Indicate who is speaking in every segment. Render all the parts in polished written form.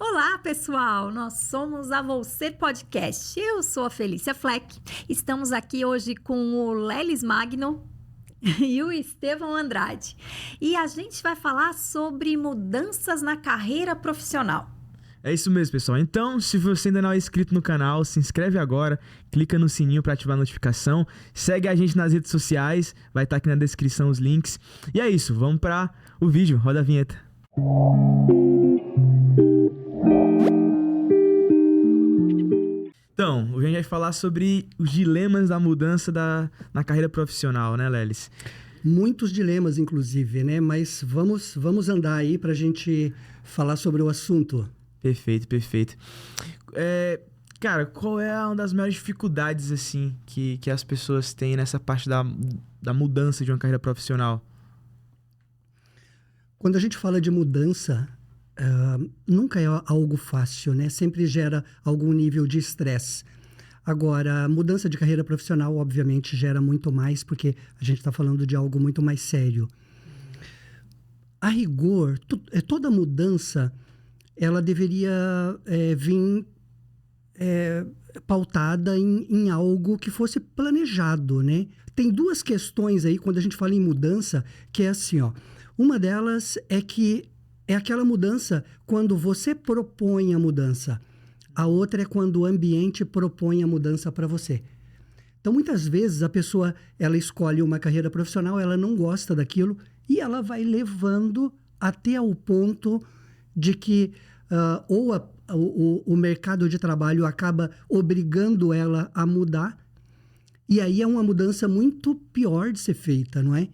Speaker 1: Olá, pessoal! Nós somos a Você Podcast. Eu sou a Felícia Fleck. Estamos aqui hoje com o Lelis Magno e o Estevão Andrade. E a gente vai falar sobre mudanças na carreira profissional.
Speaker 2: É isso mesmo, pessoal. Então, se você ainda não é inscrito no canal, se inscreve agora, clica no sininho para ativar a notificação, segue a gente nas redes sociais, vai estar aqui na descrição os links. E é isso, vamos para o vídeo, roda a vinheta. Então, hoje a gente vai falar sobre os dilemas da mudança na carreira profissional, né, Lelis?
Speaker 3: Muitos dilemas, inclusive, né? Mas vamos andar aí para a gente falar sobre o assunto.
Speaker 2: Perfeito. Cara, qual é uma das maiores dificuldades, assim, que as pessoas têm nessa parte da mudança de uma carreira profissional?
Speaker 3: Quando a gente fala de mudança, nunca é algo fácil, né? Sempre gera algum nível de estresse. Agora, mudança de carreira profissional, obviamente, gera muito mais, porque a gente está falando de algo muito mais sério. A rigor, toda mudança, ela deveria vir pautada em algo que fosse planejado, né? Tem duas questões aí, quando a gente fala em mudança, que é assim, ó. Uma delas é que é aquela mudança quando você propõe a mudança. A outra é quando o ambiente propõe a mudança para você. Então, muitas vezes, a pessoa ela escolhe uma carreira profissional, ela não gosta daquilo e ela vai levando até ao ponto de que o mercado de trabalho acaba obrigando ela a mudar. E aí é uma mudança muito pior de ser feita, não é?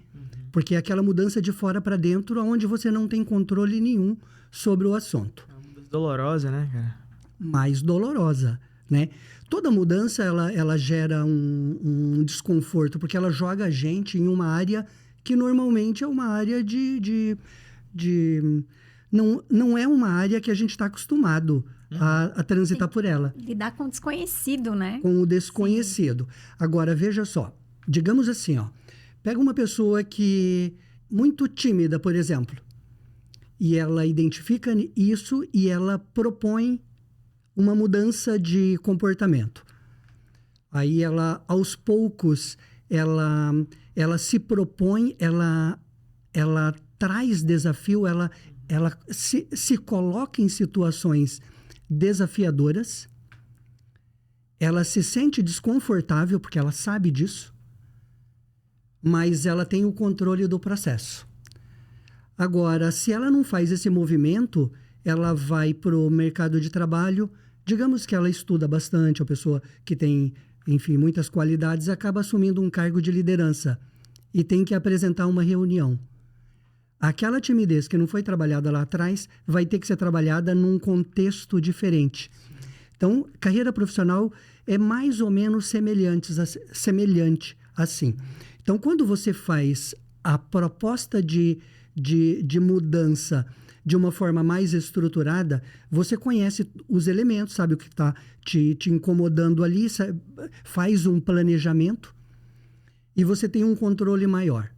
Speaker 3: Porque é aquela mudança de fora para dentro, onde você não tem controle nenhum sobre o assunto.
Speaker 2: É uma mudança dolorosa, né, cara?
Speaker 3: Mais dolorosa, né? Toda mudança, ela gera um desconforto, porque ela joga a gente em uma área que normalmente é uma área não é uma área que a gente está acostumado a transitar por ela.
Speaker 1: Lidar com o desconhecido, né?
Speaker 3: Com o desconhecido. Sim. Agora, veja só. Digamos assim, ó. Pega uma pessoa que muito tímida, por exemplo, e ela identifica isso e ela propõe uma mudança de comportamento. Aí ela, aos poucos, ela se propõe, ela traz desafio, ela se coloca em situações desafiadoras, ela se sente desconfortável, porque ela sabe disso, mas ela tem o controle do processo. Agora, se ela não faz esse movimento, ela vai para o mercado de trabalho, digamos que ela estuda bastante, a pessoa que tem, enfim, muitas qualidades, acaba assumindo um cargo de liderança e tem que apresentar uma reunião. Aquela timidez que não foi trabalhada lá atrás vai ter que ser trabalhada num contexto diferente. Então, carreira profissional é mais ou menos semelhante assim. Então, quando você faz a proposta de mudança de uma forma mais estruturada, você conhece os elementos, sabe o que está te incomodando ali, sabe, faz um planejamento e você tem um controle maior.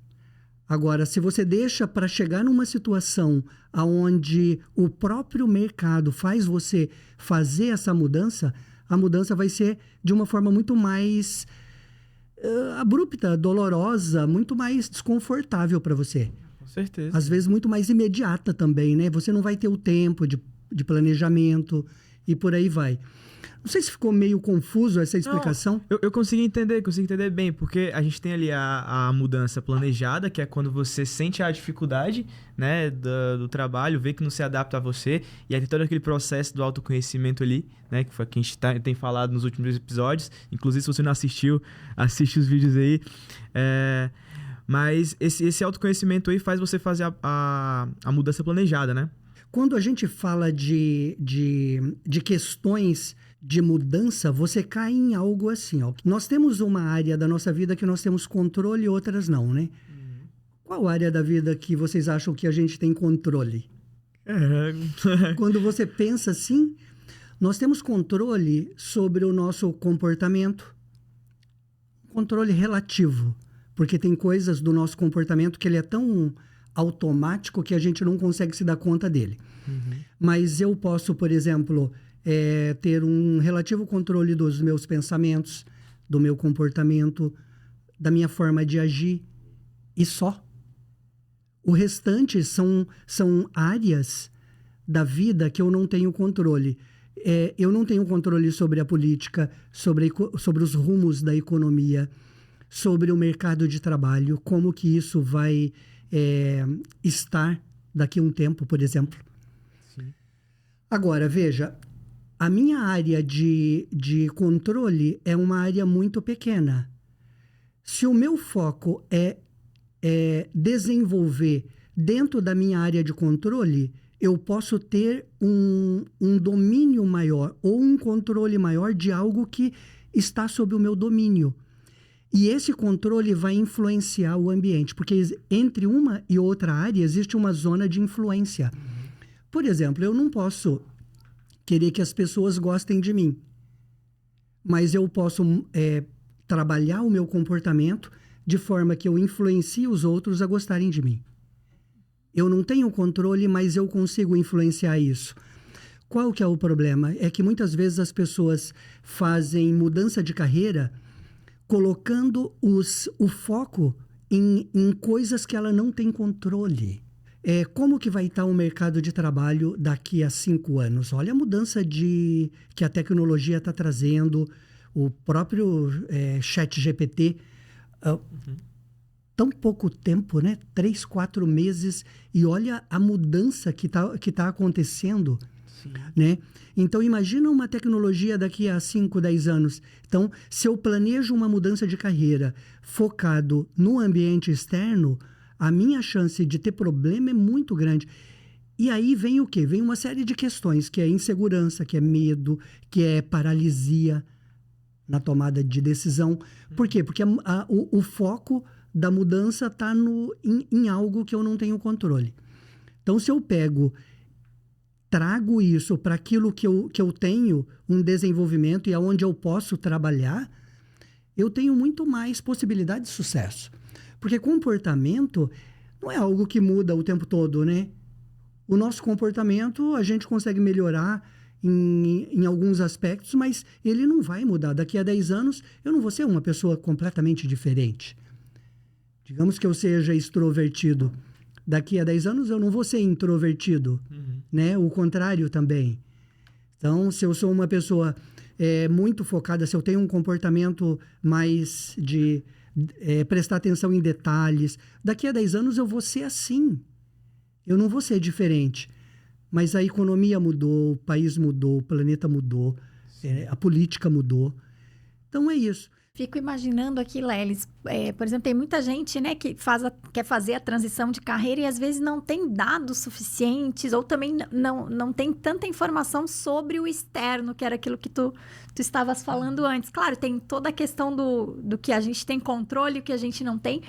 Speaker 3: Agora, se você deixa para chegar numa situação onde o próprio mercado faz você fazer essa mudança, a mudança vai ser de uma forma muito mais abrupta, dolorosa, muito mais desconfortável para você.
Speaker 2: Com certeza.
Speaker 3: Às vezes muito mais imediata também, né? Você não vai ter o tempo de planejamento e por aí vai. Não sei se ficou meio confuso essa explicação.
Speaker 2: Não, eu consegui entender bem, porque a gente tem ali a mudança planejada, que é quando você sente a dificuldade, né, do trabalho, vê que não se adapta a você, e aí tem todo aquele processo do autoconhecimento ali, né, que foi o que a gente tem falado nos últimos episódios. Inclusive, se você não assistiu, assiste os vídeos aí. Mas esse autoconhecimento aí faz você fazer a mudança planejada, né?
Speaker 3: Quando a gente fala de questões de mudança, você cai em algo assim, ó. Nós temos uma área da nossa vida que nós temos controle e outras não, né? Qual área da vida que vocês acham que a gente tem controle? Quando você pensa assim, nós temos controle sobre o nosso comportamento, controle relativo, porque tem coisas do nosso comportamento que ele é tão automático que a gente não consegue se dar conta dele. Mas eu posso, por exemplo, ter um relativo controle dos meus pensamentos, do meu comportamento, da minha forma de agir, e só. O restante são áreas da vida que eu não tenho controle. Eu não tenho controle sobre a política, sobre os rumos da economia, sobre o mercado de trabalho, como que isso vai estar daqui a um tempo, por exemplo.
Speaker 2: Sim.
Speaker 3: Agora, veja, a minha área de controle é uma área muito pequena. Se o meu foco é desenvolver dentro da minha área de controle, eu posso ter um domínio maior ou um controle maior de algo que está sob o meu domínio. E esse controle vai influenciar o ambiente, porque entre uma e outra área existe uma zona de influência. Por exemplo, eu não posso querer que as pessoas gostem de mim, mas eu posso trabalhar o meu comportamento de forma que eu influencie os outros a gostarem de mim. Eu não tenho controle, mas eu consigo influenciar isso. Qual que é o problema? É que muitas vezes as pessoas fazem mudança de carreira colocando o foco em coisas que ela não tem controle. Como que vai estar o mercado de trabalho daqui a 5 anos? Olha a mudança que a tecnologia está trazendo, o próprio ChatGPT. Tão pouco tempo, né? 3, 4 meses, e olha a mudança que tá acontecendo.
Speaker 2: Sim.
Speaker 3: Né? Então, imagina uma tecnologia daqui a 5, 10 anos. Então, se eu planejo uma mudança de carreira focado no ambiente externo, a minha chance de ter problema é muito grande. E aí vem o quê? Vem uma série de questões, que é insegurança, que é medo, que é paralisia na tomada de decisão. Por quê? Porque o foco da mudança está em algo que eu não tenho controle. Então, se eu trago isso para aquilo que eu tenho, um desenvolvimento e aonde eu posso trabalhar, eu tenho muito mais possibilidade de sucesso. Porque comportamento não é algo que muda o tempo todo, né? O nosso comportamento a gente consegue melhorar em alguns aspectos, mas ele não vai mudar. Daqui a 10 anos, eu não vou ser uma pessoa completamente diferente. Digamos que eu seja extrovertido. Daqui a 10 anos, eu não vou ser introvertido. Né? O contrário também. Então, se eu sou uma pessoa muito focada, se eu tenho um comportamento mais de prestar atenção em detalhes, daqui a 10 anos eu vou ser assim. Eu não vou ser diferente. Mas a economia mudou, o país mudou, o planeta mudou, a política mudou. Então, é isso.
Speaker 1: Fico imaginando aqui, Lelis, por exemplo, tem muita gente, né, que quer fazer a transição de carreira e às vezes não tem dados suficientes ou também não tem tanta informação sobre o externo, que era aquilo que tu estavas falando antes. Claro, tem toda a questão do que a gente tem controle e o que a gente não tem,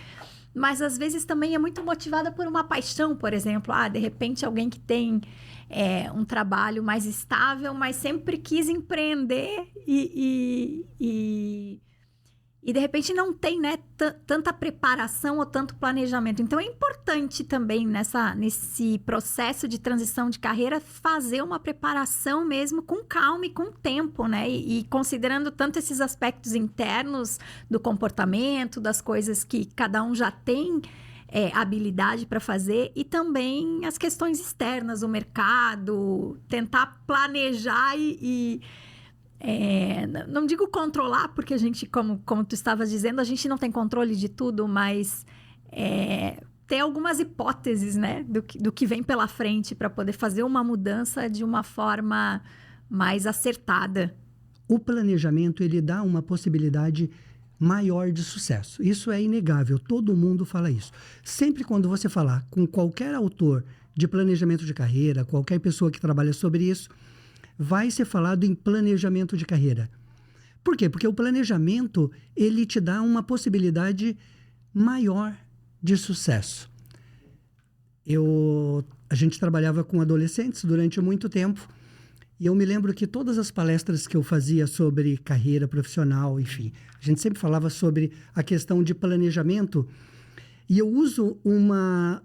Speaker 1: mas às vezes também é muito motivada por uma paixão, por exemplo. De repente alguém que tem um trabalho mais estável, mas sempre quis empreender e de repente não tem, né, tanta preparação ou tanto planejamento. Então, é importante também nesse processo de transição de carreira fazer uma preparação mesmo com calma e com tempo, né? E considerando tanto esses aspectos internos do comportamento, das coisas que cada um já tem habilidade para fazer, e também as questões externas, o mercado, tentar planejar não digo controlar, porque a gente, como tu estavas dizendo, a gente não tem controle de tudo, mas ter algumas hipóteses, né, do que vem pela frente para poder fazer uma mudança de uma forma mais acertada.
Speaker 3: O planejamento, ele dá uma possibilidade maior de sucesso. Isso é inegável, todo mundo fala isso. Sempre quando você falar com qualquer autor de planejamento de carreira, qualquer pessoa que trabalha sobre isso, vai ser falado em planejamento de carreira. Por quê? Porque o planejamento, ele te dá uma possibilidade maior de sucesso. A gente trabalhava com adolescentes durante muito tempo, e eu me lembro que todas as palestras que eu fazia sobre carreira profissional, enfim, a gente sempre falava sobre a questão de planejamento, E eu uso uma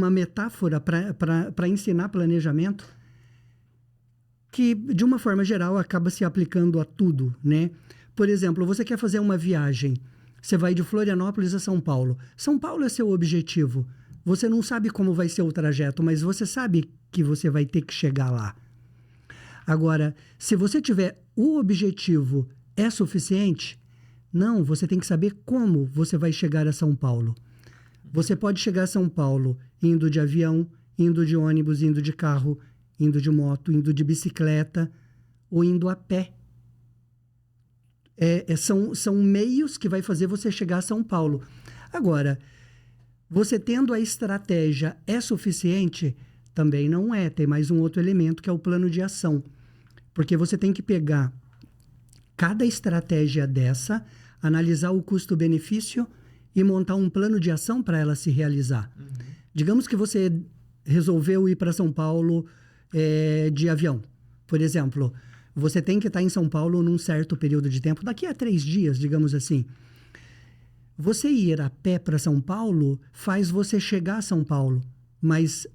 Speaker 3: metáfora para ensinar planejamento que, de uma forma geral, acaba se aplicando a tudo, né? Por exemplo, você quer fazer uma viagem, você vai de Florianópolis a São Paulo. São Paulo é seu objetivo. Você não sabe como vai ser o trajeto, mas você sabe que você vai ter que chegar lá. Agora, se você tiver o objetivo é suficiente, não, você tem que saber como você vai chegar a São Paulo. Você pode chegar a São Paulo indo de avião, indo de ônibus, indo de carro, indo de moto, indo de bicicleta ou indo a pé. São meios que vai fazer você chegar a São Paulo. Agora, você tendo a estratégia é suficiente? Também não é. Tem mais um outro elemento que é o plano de ação. Porque você tem que pegar cada estratégia dessa, analisar o custo-benefício e montar um plano de ação para ela se realizar. Uhum. Digamos que você resolveu ir para São Paulo de avião. Por exemplo, você tem que estar em São Paulo num certo período de tempo, daqui a 3 dias, digamos assim. Você ir a pé para São Paulo faz você chegar a São Paulo, mas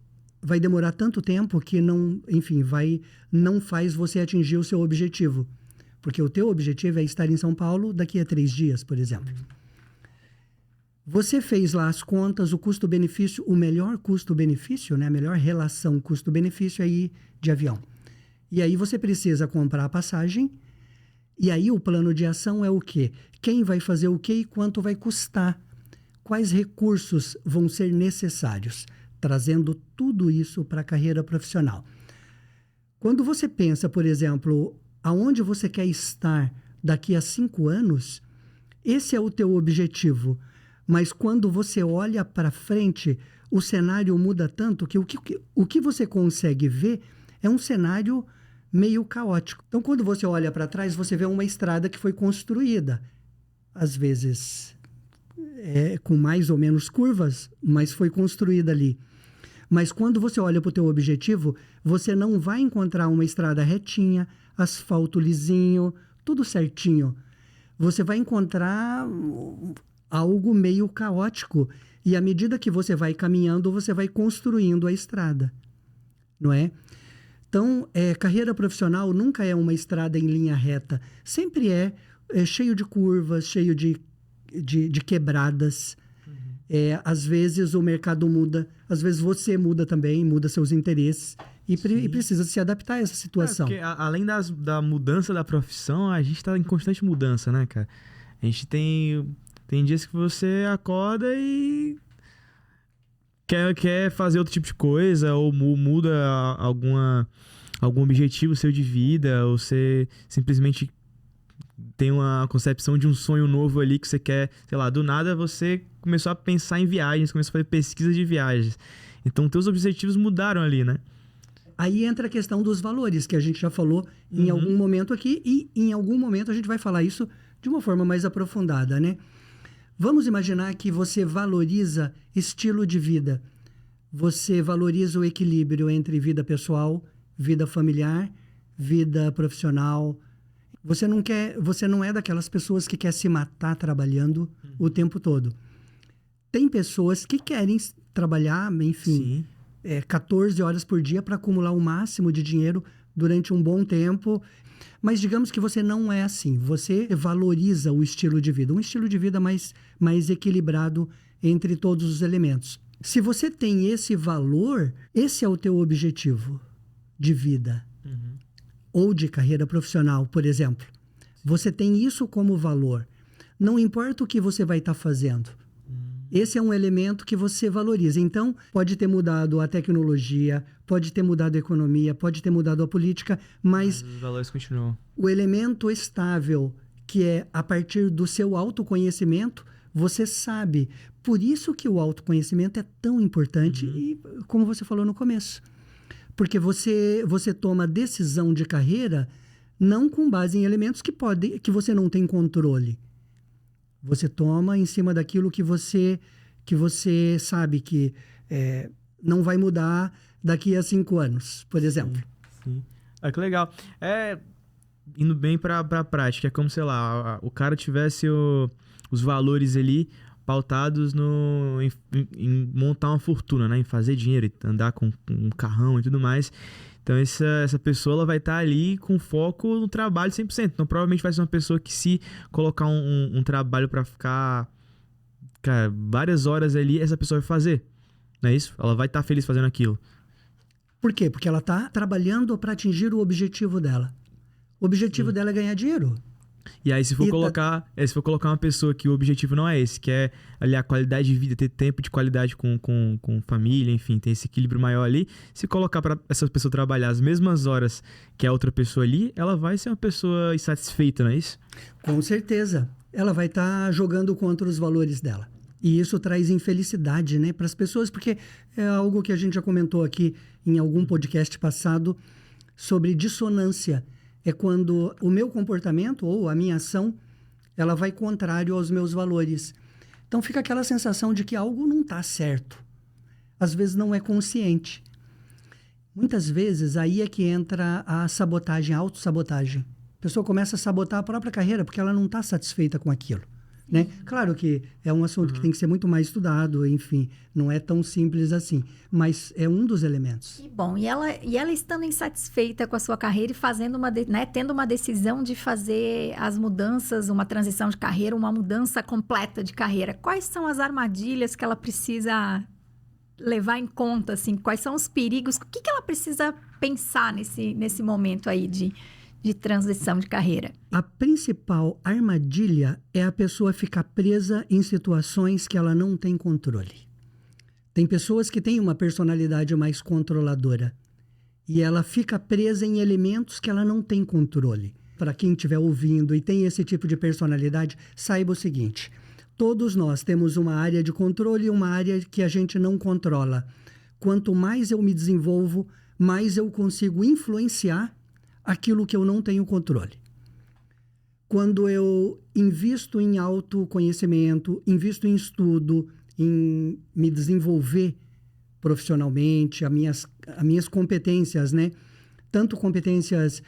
Speaker 3: vai demorar tanto tempo que não faz você atingir o seu objetivo. Porque o teu objetivo é estar em São Paulo daqui a 3 dias, por exemplo. Você fez lá as contas, o custo-benefício, o melhor custo-benefício, né? A melhor relação custo-benefício é ir de avião. E aí você precisa comprar a passagem, e aí o plano de ação é o quê? Quem vai fazer o quê e quanto vai custar? Quais recursos vão ser necessários? Trazendo tudo isso para a carreira profissional. Quando você pensa, por exemplo, aonde você quer estar daqui a 5 anos, esse é o teu objetivo. Mas quando você olha para frente, o cenário muda tanto que o que você consegue ver é um cenário meio caótico. Então, quando você olha para trás, você vê uma estrada que foi construída. Às vezes, com mais ou menos curvas, mas foi construída ali. Mas quando você olha para o teu objetivo, você não vai encontrar uma estrada retinha, asfalto lisinho, tudo certinho. Você vai encontrar algo meio caótico. E à medida que você vai caminhando, você vai construindo a estrada. Não é? Então, carreira profissional nunca é uma estrada em linha reta. Sempre é cheio de curvas, cheio de quebradas. Uhum. Às vezes o mercado muda, às vezes você muda também, muda seus interesses e precisa se adaptar a essa situação.
Speaker 2: Porque além da mudança da profissão, a gente está em constante mudança, né, cara? A gente tem dias que você acorda e quer fazer outro tipo de coisa, ou muda algum objetivo seu de vida, ou você simplesmente tem uma concepção de um sonho novo ali que você quer, sei lá, do nada você começou a pensar em viagens, começou a fazer pesquisa de viagens. Então, teus objetivos mudaram ali, né?
Speaker 3: Aí entra a questão dos valores, que a gente já falou em algum momento aqui, e em algum momento a gente vai falar isso de uma forma mais aprofundada, né? Vamos imaginar que você valoriza estilo de vida. Você valoriza o equilíbrio entre vida pessoal, vida familiar, vida profissional. Você não é daquelas pessoas que quer se matar trabalhando o tempo todo. Tem pessoas que querem trabalhar, enfim, 14 horas por dia para acumular o máximo de dinheiro durante um bom tempo. Mas digamos que você não é assim. Você valoriza o estilo de vida. Um estilo de vida mais equilibrado entre todos os elementos. Se você tem esse valor, esse é o teu objetivo de vida. Uhum. Ou de carreira profissional, por exemplo. Você tem isso como valor. Não importa o que você vai estar fazendo. Esse é um elemento que você valoriza. Então, pode ter mudado a tecnologia, pode ter mudado a economia, pode ter mudado a política, mas
Speaker 2: os valores continuam.
Speaker 3: O elemento estável, que é a partir do seu autoconhecimento, você sabe. Por isso que o autoconhecimento é tão importante, e como você falou no começo. Porque você toma decisão de carreira não com base em elementos que você não tem controle. Você toma em cima daquilo que você sabe que não vai mudar daqui a 5 anos, por exemplo.
Speaker 2: Sim. Que legal. Indo bem para a prática, é como, sei lá, o cara tivesse os valores ali, pautados em montar uma fortuna, né? Em fazer dinheiro, andar com um carrão e tudo mais. Então, essa pessoa ela vai estar ali com foco no trabalho 100%. Então, provavelmente vai ser uma pessoa que, se colocar um trabalho para ficar, cara, várias horas ali, essa pessoa vai fazer. Não é isso? Ela vai estar feliz fazendo aquilo.
Speaker 3: Por quê? Porque ela está trabalhando para atingir o objetivo dela. O objetivo dela é ganhar dinheiro.
Speaker 2: E aí, se for colocar uma pessoa que o objetivo não é esse, que é ali a qualidade de vida, ter tempo de qualidade com família, enfim, ter esse equilíbrio maior ali, se colocar para essa pessoa trabalhar as mesmas horas que a outra pessoa ali, ela vai ser uma pessoa insatisfeita, não é isso?
Speaker 3: Com certeza. Ela vai estar jogando contra os valores dela. E isso traz infelicidade, né, para as pessoas, porque é algo que a gente já comentou aqui em algum podcast passado sobre dissonância. É quando o meu comportamento ou a minha ação, ela vai contrário aos meus valores. Então fica aquela sensação de que algo não está certo. Às vezes não é consciente. Muitas vezes aí é que entra a sabotagem, a autossabotagem. A pessoa começa a sabotar a própria carreira porque ela não está satisfeita com aquilo. Né? Claro que é um assunto que tem que ser muito mais estudado, enfim, não é tão simples assim, mas é um dos elementos.
Speaker 1: E bom, e ela estando insatisfeita com a sua carreira e fazendo tendo uma decisão de fazer as mudanças, uma transição de carreira, uma mudança completa de carreira, quais são as armadilhas que ela precisa levar em conta, assim, quais são os perigos, o que ela precisa pensar nesse momento aí de transição de carreira?
Speaker 3: A principal armadilha é a pessoa ficar presa em situações que ela não tem controle. Tem pessoas que têm uma personalidade mais controladora e ela fica presa em elementos que ela não tem controle. Para quem estiver ouvindo e tem esse tipo de personalidade, saiba o seguinte: todos nós temos uma área de controle e uma área que a gente não controla. Quanto mais eu me desenvolvo, mais eu consigo influenciar aquilo que eu não tenho controle. Quando eu invisto em autoconhecimento, invisto em estudo, em me desenvolver profissionalmente, as minhas competências, né? Tanto competências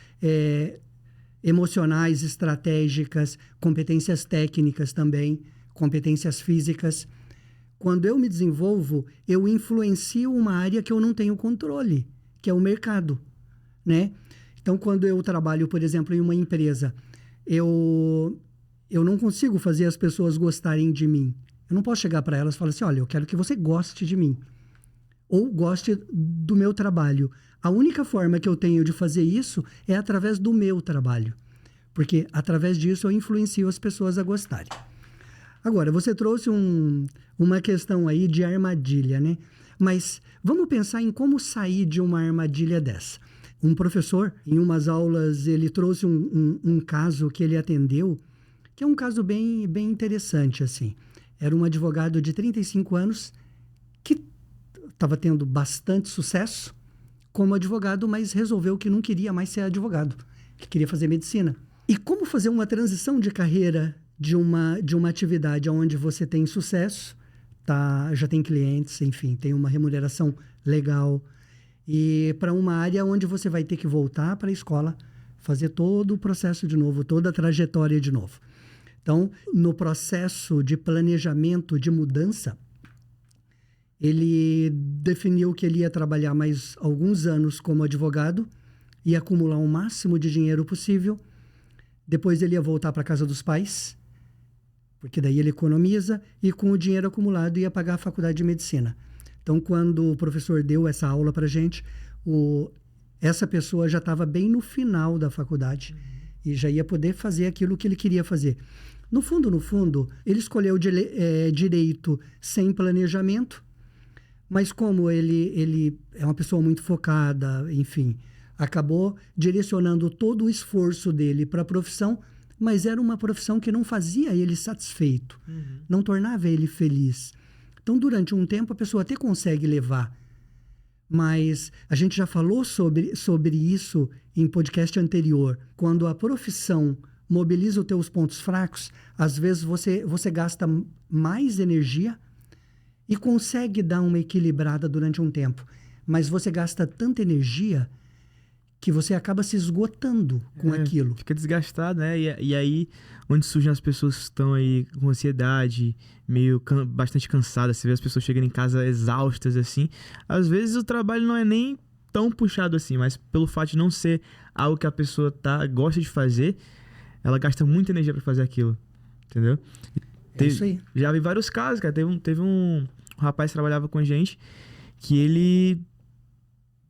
Speaker 3: emocionais, estratégicas, competências técnicas também, competências físicas. Quando eu me desenvolvo, eu influencio uma área que eu não tenho controle, que é o mercado, né? Então, quando eu trabalho, por exemplo, em uma empresa, eu não consigo fazer as pessoas gostarem de mim. Eu não posso chegar para elas e falar assim: olha, eu quero que você goste de mim. Ou goste do meu trabalho. A única forma que eu tenho de fazer isso é através do meu trabalho. Porque, através disso, eu influencio as pessoas a gostarem. Agora, você trouxe uma questão aí de armadilha, né? Mas vamos pensar em como sair de uma armadilha dessa. Um professor, em umas aulas, ele trouxe um caso que ele atendeu, que é um caso bem interessante, assim. Era um advogado de 35 anos que estava tendo bastante sucesso como advogado, mas resolveu que não queria mais ser advogado, que queria fazer medicina. E como fazer uma transição de carreira de uma atividade onde você tem sucesso, já tem clientes, enfim, tem uma remuneração legal, e para uma área onde você vai ter que voltar para a escola, fazer todo o processo de novo, toda a trajetória de novo. Então, no processo de planejamento de mudança, ele definiu que ele ia trabalhar mais alguns anos como advogado, ia acumular o máximo de dinheiro possível, depois ele ia voltar para a casa dos pais, porque daí ele economiza, e com o dinheiro acumulado ia pagar a faculdade de medicina. Então, quando o professor deu essa aula para a gente, essa pessoa já estava bem no final da faculdade e já ia poder fazer aquilo que ele queria fazer. No fundo, ele escolheu direito sem planejamento, mas como ele é uma pessoa muito focada, enfim, acabou direcionando todo o esforço dele para a profissão, mas era uma profissão que não fazia ele satisfeito, não tornava ele feliz. Então, durante um tempo, a pessoa até consegue levar. Mas a gente já falou sobre isso em podcast anterior. Quando a profissão mobiliza os teus pontos fracos, às vezes você gasta mais energia e consegue dar uma equilibrada durante um tempo. Mas você gasta tanta energia que você acaba se esgotando com aquilo.
Speaker 2: Fica desgastado, né? E aí, onde surgem as pessoas que estão aí com ansiedade, meio bastante cansadas, você vê as pessoas chegando em casa exaustas, assim. Às vezes o trabalho não é nem tão puxado assim, mas pelo fato de não ser algo que a pessoa gosta de fazer, ela gasta muita energia pra fazer aquilo, entendeu?
Speaker 3: Isso aí.
Speaker 2: Já vi vários casos, cara. Teve um rapaz que trabalhava com a gente, que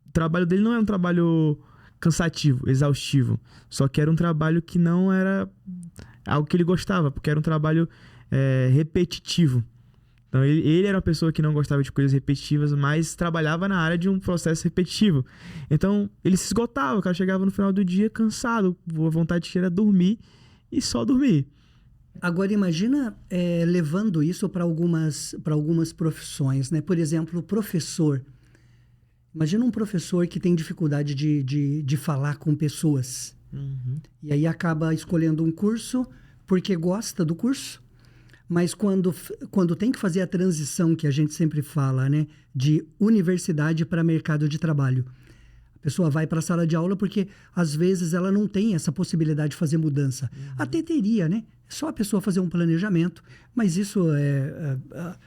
Speaker 2: o trabalho dele não era um trabalho cansativo, exaustivo, só que era um trabalho que não era algo que ele gostava, porque era um trabalho repetitivo. Então ele era uma pessoa que não gostava de coisas repetitivas, mas trabalhava na área de um processo repetitivo. Então ele se esgotava, o cara chegava no final do dia cansado, a vontade de era dormir e só dormir.
Speaker 3: Agora imagina levando isso para algumas profissões, né? Por exemplo, o professor. Imagina um professor que tem dificuldade de falar com pessoas.
Speaker 2: Uhum.
Speaker 3: E aí acaba escolhendo um curso porque gosta do curso. Mas quando tem que fazer a transição, que a gente sempre fala, né? De universidade para mercado de trabalho. A pessoa vai para a sala de aula porque, às vezes, ela não tem essa possibilidade de fazer mudança. Uhum. Até teria, né? É só a pessoa fazer um planejamento. Mas isso,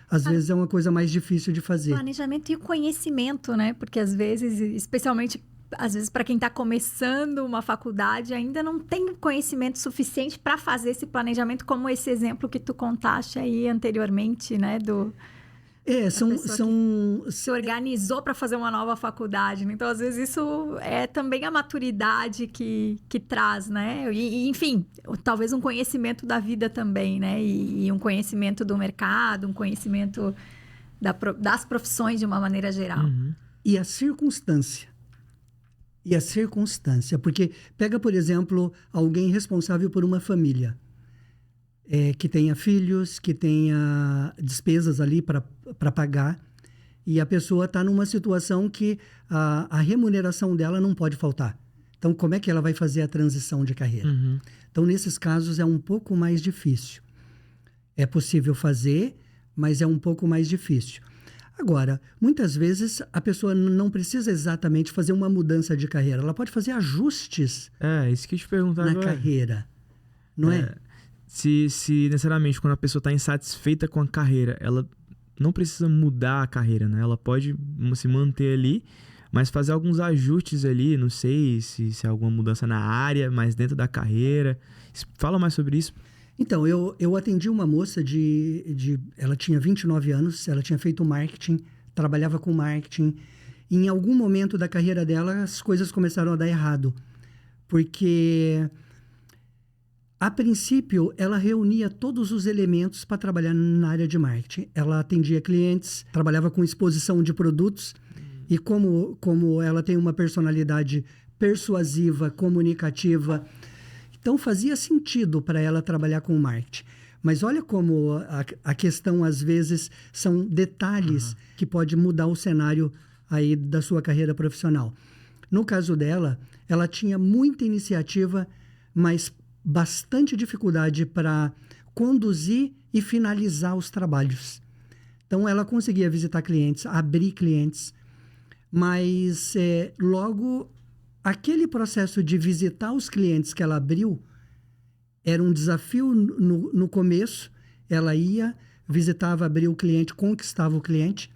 Speaker 3: às vezes, é uma coisa mais difícil de fazer.
Speaker 1: Planejamento e o conhecimento, né? Porque, às vezes, especialmente... Às vezes, para quem está começando uma faculdade, ainda não tem conhecimento suficiente para fazer esse planejamento, como esse exemplo que tu contaste aí anteriormente, né? Se organizou para fazer uma nova faculdade. Né? Então, às vezes, isso é também a maturidade que traz, né? Enfim, talvez um conhecimento da vida também, né? E um conhecimento do mercado, um conhecimento das profissões de uma maneira geral.
Speaker 2: Uhum.
Speaker 3: E a circunstância, porque pega, por exemplo, alguém responsável por uma família, que tenha filhos, que tenha despesas ali para pagar, e a pessoa está numa situação que a remuneração dela não pode faltar. Então, como é que ela vai fazer a transição de carreira?
Speaker 2: Uhum.
Speaker 3: Então, nesses casos, é um pouco mais difícil. É possível fazer, mas é um pouco mais difícil. Agora, muitas vezes a pessoa não precisa exatamente fazer uma mudança de carreira. Ela pode fazer ajustes
Speaker 2: Isso que eu te perguntava
Speaker 3: na carreira, não é?
Speaker 2: Se necessariamente quando a pessoa está insatisfeita com a carreira, ela não precisa mudar a carreira, né? Ela pode se manter ali, mas fazer alguns ajustes ali, não sei se é alguma mudança na área, mas dentro da carreira. Fala mais sobre isso.
Speaker 3: Então, eu atendi uma moça ela tinha 29 anos, ela tinha feito marketing, trabalhava com marketing. E em algum momento da carreira dela, as coisas começaram a dar errado. Porque, a princípio, ela reunia todos os elementos para trabalhar na área de marketing. Ela atendia clientes, trabalhava com exposição de produtos. E como ela tem uma personalidade persuasiva, comunicativa... Então, fazia sentido para ela trabalhar com marketing. Mas olha como a questão, às vezes, são detalhes que pode mudar o cenário aí da sua carreira profissional. No caso dela, ela tinha muita iniciativa, mas bastante dificuldade para conduzir e finalizar os trabalhos. Então, ela conseguia visitar clientes, abrir clientes, mas logo... Aquele processo de visitar os clientes que ela abriu era um desafio no começo. Ela ia, visitava, abria o cliente, conquistava o cliente.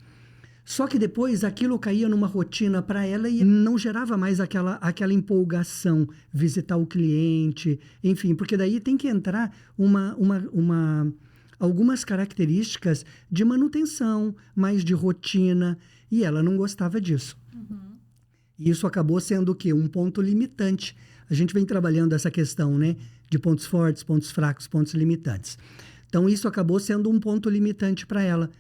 Speaker 3: Só que depois aquilo caía numa rotina para ela e não gerava mais aquela empolgação, visitar o cliente, enfim. Porque daí tem que entrar algumas características de manutenção, mais de rotina. E ela não gostava disso. Uhum. E isso acabou sendo o quê? Um ponto limitante. A gente vem trabalhando essa questão, né? De pontos fortes, pontos fracos, pontos limitantes. Então, isso acabou sendo um ponto limitante para ela.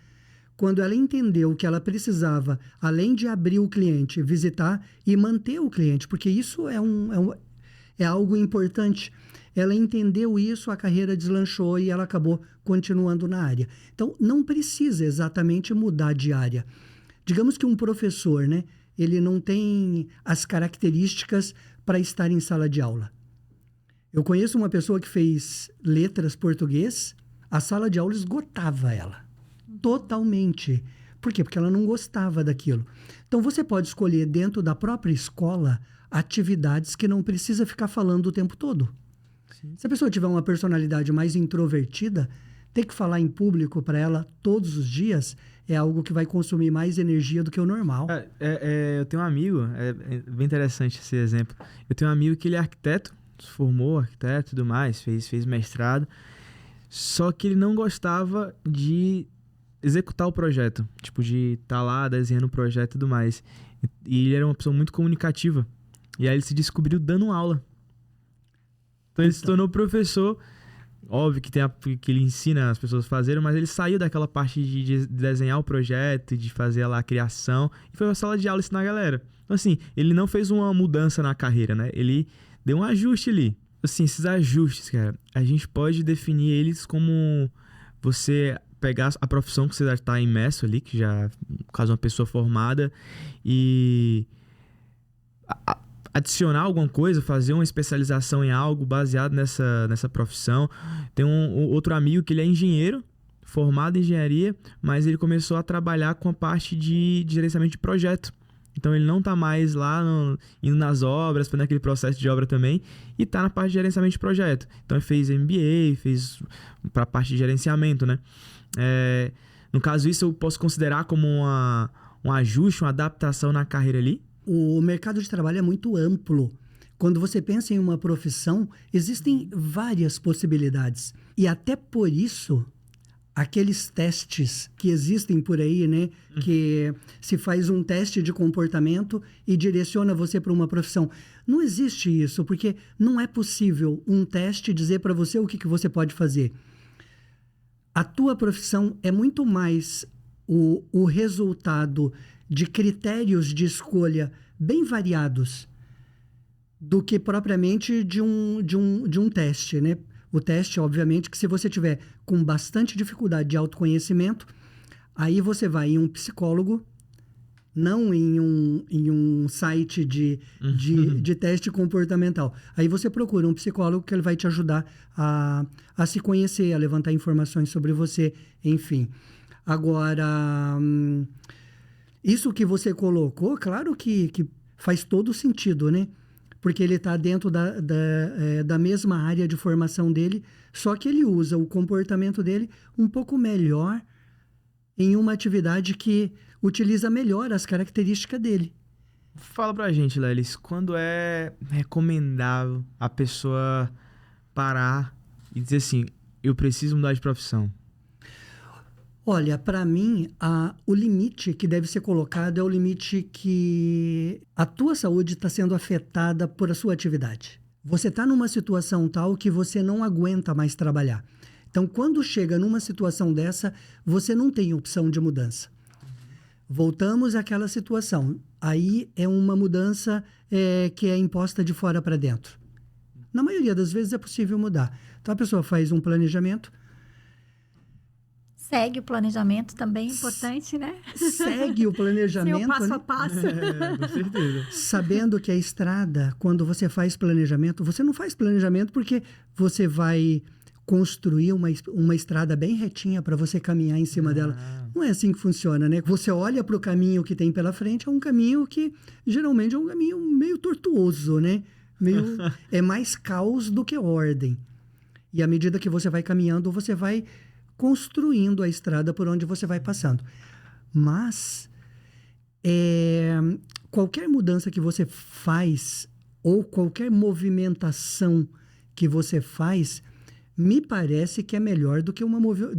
Speaker 3: Quando ela entendeu que ela precisava, além de abrir o cliente, visitar e manter o cliente, porque isso é algo importante. Ela entendeu isso, a carreira deslanchou e ela acabou continuando na área. Então, não precisa exatamente mudar de área. Digamos que um professor, né? Ele não tem as características para estar em sala de aula. Eu conheço uma pessoa que fez letras português, a sala de aula esgotava ela. Totalmente. Por quê? Porque ela não gostava daquilo. Então, você pode escolher dentro da própria escola atividades que não precisa ficar falando o tempo todo.
Speaker 2: Sim.
Speaker 3: Se a pessoa tiver uma personalidade mais introvertida, ter que falar em público para ela todos os dias é algo que vai consumir mais energia do que o normal.
Speaker 2: Eu tenho um amigo, é bem interessante esse exemplo. Eu tenho um amigo que ele é arquiteto, se formou arquiteto e tudo mais, fez mestrado, só que ele não gostava de executar o projeto, tipo, de estar lá desenhando o projeto e tudo mais. E ele era uma pessoa muito comunicativa. E aí ele se descobriu dando aula. Então ele se tornou professor. Óbvio que ele ensina as pessoas a fazerem, mas ele saiu daquela parte de desenhar o projeto, de fazer lá a criação, e foi pra sala de aula ensinar a galera. Então, assim, ele não fez uma mudança na carreira, né? Ele deu um ajuste ali. Assim, esses ajustes, cara, a gente pode definir eles como você pegar a profissão que você já está imerso ali, que já, no caso, uma pessoa formada, e adicionar alguma coisa, fazer uma especialização em algo baseado nessa profissão. Tem um outro amigo que ele é engenheiro, formado em engenharia, mas ele começou a trabalhar com a parte de gerenciamento de projeto. Então ele não está mais lá indo nas obras, fazendo aquele processo de obra também, e está na parte de gerenciamento de projeto. Então ele fez MBA, fez para a parte de gerenciamento, né? No caso, isso eu posso considerar como um ajuste, uma adaptação na carreira ali.
Speaker 3: O mercado de trabalho é muito amplo. Quando você pensa em uma profissão, existem várias possibilidades. E até por isso, aqueles testes que existem por aí, né? Que se faz um teste de comportamento e direciona você para uma profissão. Não existe isso, porque não é possível um teste dizer para você o que você pode fazer. A tua profissão é muito mais o resultado de critérios de escolha bem variados do que propriamente de um teste, né? O teste, obviamente, que se você tiver com bastante dificuldade de autoconhecimento, aí você vai em um psicólogo, não em um site de teste comportamental. Aí você procura um psicólogo que ele vai te ajudar a se conhecer, a levantar informações sobre você, enfim. Agora, isso que você colocou, claro que faz todo sentido, né? Porque ele está dentro da mesma área de formação dele, só que ele usa o comportamento dele um pouco melhor em uma atividade que utiliza melhor as características dele.
Speaker 2: Fala pra gente, Lelis, quando é recomendável a pessoa parar e dizer assim, eu preciso mudar de profissão?
Speaker 3: Olha, para mim, o limite que deve ser colocado é o limite que a tua saúde está sendo afetada por a sua atividade. Você está numa situação tal que você não aguenta mais trabalhar. Então, quando chega numa situação dessa, você não tem opção de mudança. Voltamos àquela situação. Aí é uma mudança que é imposta de fora para dentro. Na maioria das vezes é possível mudar. Então, a pessoa faz um planejamento.
Speaker 1: Segue o planejamento também, é importante, né?
Speaker 3: Segue o planejamento.
Speaker 1: Sim, o passo
Speaker 3: né?
Speaker 1: a passo.
Speaker 2: Com certeza.
Speaker 3: Sabendo que a estrada, quando você faz planejamento, você não faz planejamento porque você vai construir uma estrada bem retinha para você caminhar em cima dela. Não é assim que funciona, né? Você olha para o caminho que tem pela frente, é um caminho que geralmente é um caminho meio tortuoso, né? É mais caos do que ordem. E à medida que você vai caminhando, você vai construindo a estrada por onde você vai passando. Mas qualquer mudança que você faz ou qualquer movimentação que você faz, me parece que é melhor do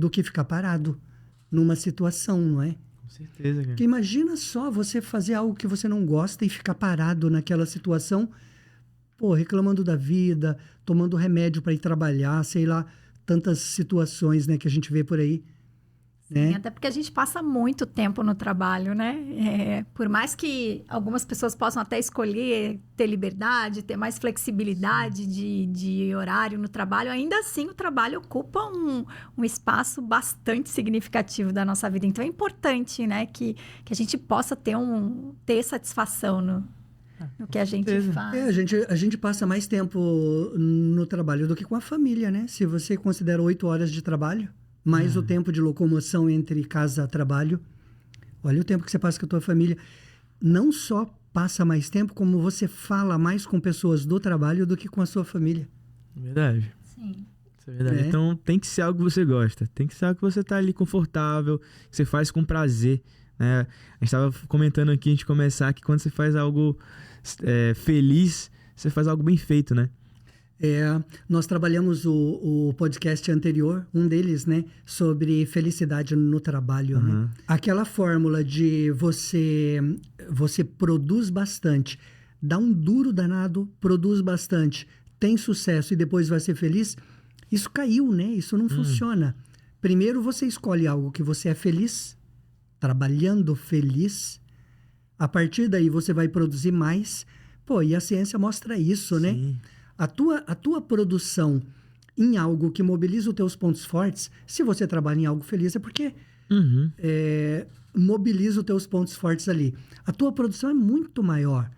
Speaker 3: que ficar parado numa situação, não é?
Speaker 2: Com certeza, cara.
Speaker 3: Porque imagina só você fazer algo que você não gosta e ficar parado naquela situação, reclamando da vida, tomando remédio para ir trabalhar, sei lá, tantas situações, né, que a gente vê por aí. Né?
Speaker 1: Sim, até porque a gente passa muito tempo no trabalho, né? Por mais que algumas pessoas possam até escolher ter liberdade, ter mais flexibilidade de horário no trabalho, ainda assim o trabalho ocupa um espaço bastante significativo da nossa vida. Então é importante, né, que a gente possa ter satisfação no que a gente faz.
Speaker 3: A gente passa mais tempo no trabalho do que com a família, né? Se você considera 8 horas de trabalho, mais o tempo de locomoção entre casa e trabalho, olha o tempo que você passa com a tua família. Não só passa mais tempo, como você fala mais com pessoas do trabalho do que com a sua família.
Speaker 2: Verdade.
Speaker 1: Sim.
Speaker 2: Isso é verdade. Então tem que ser algo que você gosta. Tem que ser algo que você tá ali confortável, que você faz com prazer, né? A gente tava comentando aqui, antes de começar, que quando você faz algo feliz, você faz algo bem feito, né?
Speaker 3: Nós trabalhamos o podcast anterior, um deles, né, sobre felicidade no trabalho, né? Aquela fórmula de você produz bastante, dá um duro danado, produz bastante, tem sucesso e depois vai ser feliz, isso caiu, né? Isso não funciona. Primeiro você escolhe algo que você é feliz, trabalhando feliz, a partir daí você vai produzir mais. Pô, e a ciência mostra isso, né?
Speaker 2: Sim.
Speaker 3: A tua produção em algo que mobiliza os teus pontos fortes, se você trabalha em algo feliz, é porque mobiliza os teus pontos fortes ali. A tua produção é muito maior.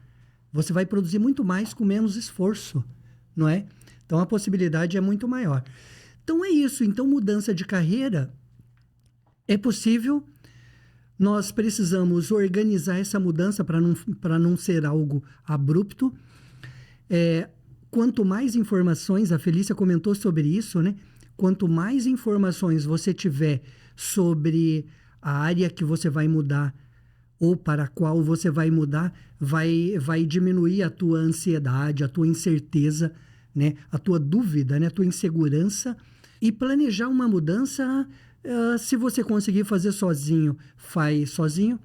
Speaker 3: Você vai produzir muito mais com menos esforço, não é? Então, a possibilidade é muito maior. Então, é isso. Então, mudança de carreira é possível. Nós precisamos organizar essa mudança para não ser algo abrupto. Quanto mais informações, a Felícia comentou sobre isso, né? Quanto mais informações você tiver sobre a área que você vai mudar ou para a qual você vai mudar, vai diminuir a tua ansiedade, a tua incerteza, né? A tua dúvida, né? A tua insegurança. E planejar uma mudança, se você conseguir fazer sozinho, faz sozinho.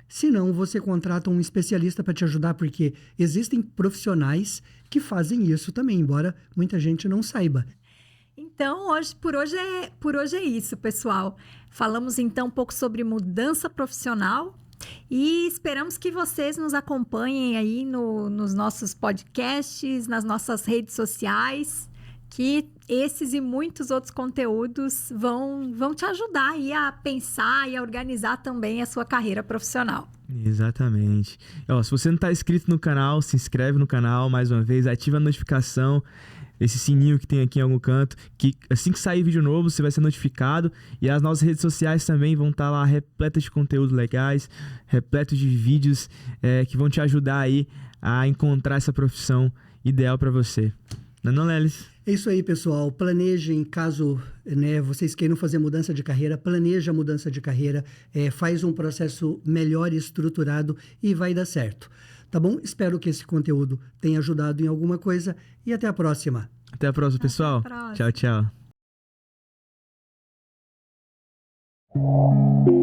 Speaker 3: Se não, você contrata um especialista para te ajudar, porque existem profissionais que fazem isso também, embora muita gente não saiba.
Speaker 1: Então, por hoje é isso, pessoal. Falamos então um pouco sobre mudança profissional e esperamos que vocês nos acompanhem aí nos nossos podcasts, nas nossas redes sociais, que esses e muitos outros conteúdos vão te ajudar aí a pensar e a organizar também a sua carreira profissional.
Speaker 2: Exatamente. Se você não está inscrito no canal, se inscreve no canal mais uma vez, ativa a notificação, esse sininho que tem aqui em algum canto, que assim que sair vídeo novo, você vai ser notificado. E as nossas redes sociais também vão estar lá repletas de conteúdos legais, repletos de vídeos que vão te ajudar aí a encontrar essa profissão ideal para você. Não, Lelis?
Speaker 3: É isso aí, pessoal. Planejem, caso vocês queiram fazer mudança de carreira, planeja a mudança de carreira, faz um processo melhor estruturado e vai dar certo. Tá bom? Espero que esse conteúdo tenha ajudado em alguma coisa e até a próxima.
Speaker 2: Até a próxima, pessoal.
Speaker 1: Até a próxima.
Speaker 2: Tchau, tchau.